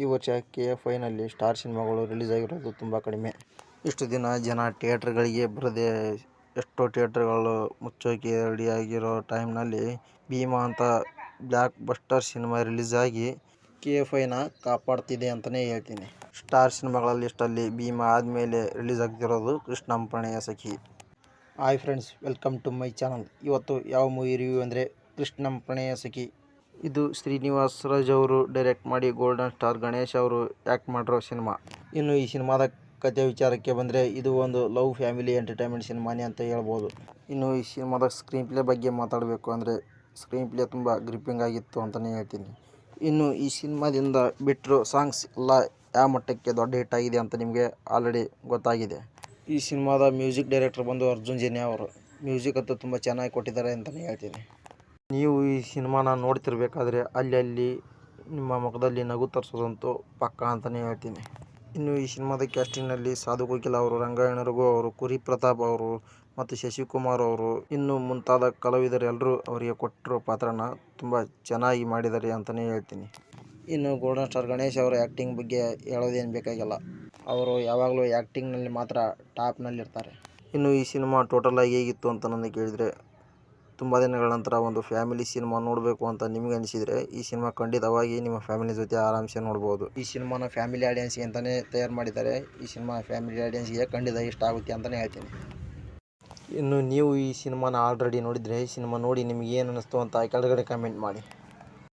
ಈ ವರ್ಷ KFIನಲ್ಲಿ ಸ್ಟಾರ್ ಸಿನಿಮಾಗಳು ರಿಲೀಸ್ ಆಗಿರೋದು ತುಂಬ ಕಡಿಮೆ. ಇಷ್ಟು ದಿನ ಜನ ಥಿಯೇಟರ್ಗಳಿಗೆ ಬರದೆ ಎಷ್ಟೋ ಥಿಯೇಟರ್ಗಳು ಮುಚ್ಚೋಕೆ ರೆಡಿಯಾಗಿರೋ ಟೈಮ್ನಲ್ಲಿ ಭೀಮಾ ಅಂತ ಬ್ಲಾಕ್ ಬಸ್ಟರ್ ಸಿನಿಮಾ ರಿಲೀಸ್ ಆಗಿ KFIನ ಕಾಪಾಡ್ತಿದೆ ಅಂತಲೇ ಹೇಳ್ತೀನಿ. ಸ್ಟಾರ್ ಸಿನಿಮಾಗಳ ಲಿಸ್ಟಲ್ಲಿ ಭೀಮಾ ಆದಮೇಲೆ ರಿಲೀಸ್ ಆಗ್ತಿರೋದು Krishnam Pranaya Sakhi. Hi friends, welcome to my channel. ಇವತ್ತು ಯಾವ ಮೂವಿ ರಿವ್ಯೂ ಅಂದರೆ ಕೃಷ್ಣಂ ಪ್ರಣಯ ಸಖಿ. ಇದು ಶ್ರೀನಿವಾಸ್ ರಾಜ್ ಅವರು ಡೈರೆಕ್ಟ್ ಮಾಡಿ ಗೋಲ್ಡನ್ ಸ್ಟಾರ್ ಗಣೇಶ್ ಅವರು ಆ್ಯಕ್ಟ್ ಮಾಡಿರೋ ಸಿನಿಮಾ. ಇನ್ನು ಈ ಸಿನಿಮಾದ ಕಥೆ ವಿಚಾರಕ್ಕೆ ಬಂದರೆ ಇದು ಒಂದು ಲವ್ ಫ್ಯಾಮಿಲಿ ಎಂಟರ್ಟೈನ್ಮೆಂಟ್ ಸಿನಿಮಾನೇ ಅಂತ ಹೇಳ್ಬೋದು. ಇನ್ನು ಈ ಸಿನಿಮಾದ ಸ್ಕ್ರೀನ್ ಪ್ಲೇ ಬಗ್ಗೆ ಮಾತಾಡಬೇಕು ಅಂದರೆ ಸ್ಕ್ರೀನ್ ಪ್ಲೇ ತುಂಬ ಗ್ರಿಪ್ಪಿಂಗ್ ಆಗಿತ್ತು ಅಂತಲೇ ಹೇಳ್ತೀನಿ. ಇನ್ನು ಈ ಸಿನಿಮಾದಿಂದ ಬಿಟ್ಟಿರೋ ಸಾಂಗ್ಸ್ ಎಲ್ಲ ಯಾವ ಮಟ್ಟಕ್ಕೆ ದೊಡ್ಡ ಹಿಟ್ ಆಗಿದೆ ಅಂತ ನಿಮಗೆ ಆಲ್ರೆಡಿ ಗೊತ್ತಾಗಿದೆ. ಈ ಸಿನಿಮಾದ ಮ್ಯೂಸಿಕ್ ಡೈರೆಕ್ಟರ್ ಬಂದು ಅರ್ಜುನ್ ಜನ್ಯ ಅವರು. ಮ್ಯೂಸಿಕ್ ಅಂತೂ ತುಂಬ ಚೆನ್ನಾಗಿ ಕೊಟ್ಟಿದ್ದಾರೆ ಅಂತಲೇ ಹೇಳ್ತೀನಿ. ನೀವು ಈ ಸಿನಿಮಾನ ನೋಡ್ತಿರ್ಬೇಕಾದ್ರೆ ಅಲ್ಲಿ ನಿಮ್ಮ ಮುಖದಲ್ಲಿ ನಗು ತರಿಸೋದಂತೂ ಪಕ್ಕಾ ಅಂತಲೇ ಹೇಳ್ತೀನಿ. ಇನ್ನು ಈ ಸಿನಿಮಾದ ಕ್ಯಾಸ್ಟಿಂಗ್ನಲ್ಲಿ ಸಾಧು ಕೋಕಿಲ ಅವರು, ರಂಗಾಯಣ ರಘು ಅವರು, ಕುರಿ ಪ್ರತಾಪ್ ಅವರು ಮತ್ತು ಶಶಿಕುಮಾರ್ ಅವರು ಇನ್ನು ಮುಂತಾದ ಕಲಾವಿದರೆಲ್ಲರೂ ಅವರಿಗೆ ಕೊಟ್ಟಿರೋ ಪಾತ್ರನ ತುಂಬ ಚೆನ್ನಾಗಿ ಮಾಡಿದ್ದಾರೆ ಅಂತಲೇ ಹೇಳ್ತೀನಿ. ಇನ್ನು ಗೋಲ್ಡನ್ ಸ್ಟಾರ್ ಗಣೇಶ್ ಅವರ ಆ್ಯಕ್ಟಿಂಗ್ ಬಗ್ಗೆ ಹೇಳೋದೇನು ಬೇಕಾಗಿಲ್ಲ. ಅವರು ಯಾವಾಗಲೂ ಆ್ಯಕ್ಟಿಂಗ್ನಲ್ಲಿ ಮಾತ್ರ ಟಾಪ್ನಲ್ಲಿರ್ತಾರೆ. ಇನ್ನು ಈ ಸಿನಿಮಾ ಟೋಟಲಾಗಿ ಹೇಗಿತ್ತು ಅಂತ ನನಗೆ ಕೇಳಿದರೆ, ತುಂಬ ದಿನಗಳ ನಂತರ ಒಂದು ಫ್ಯಾಮಿಲಿ ಸಿನಿಮಾ ನೋಡಬೇಕು ಅಂತ ನಿಮಗೆ ಅನಿಸಿದರೆ ಈ ಸಿನಿಮಾ ಖಂಡಿತವಾಗಿ ನಿಮ್ಮ ಫ್ಯಾಮಿಲಿ ಜೊತೆ ಆರಾಮ್ಸೆ ನೋಡ್ಬೋದು. ಈ ಸಿನಿಮಾನ ಫ್ಯಾಮಿಲಿ ಆಡಿಯನ್ಸ್ಗೆ ಅಂತಲೇ ತಯಾರು ಮಾಡಿದ್ದಾರೆ. ಈ ಸಿನಿಮಾ ಫ್ಯಾಮಿಲಿ ಆಡಿಯನ್ಸ್ಗೆ ಖಂಡಿತ ಇಷ್ಟ ಆಗುತ್ತೆ ಅಂತಲೇ ಹೇಳ್ತೀನಿ. ಇನ್ನು ನೀವು ಈ ಸಿನಿಮಾನ ಆಲ್ರೆಡಿ ನೋಡಿದರೆ ಈ ಸಿನಿಮಾ ನೋಡಿ ನಿಮಗೆ ಏನು ಅನ್ನಿಸ್ತು ಅಂತ ಕೆಳಗಡೆ ಕಮೆಂಟ್ ಮಾಡಿ.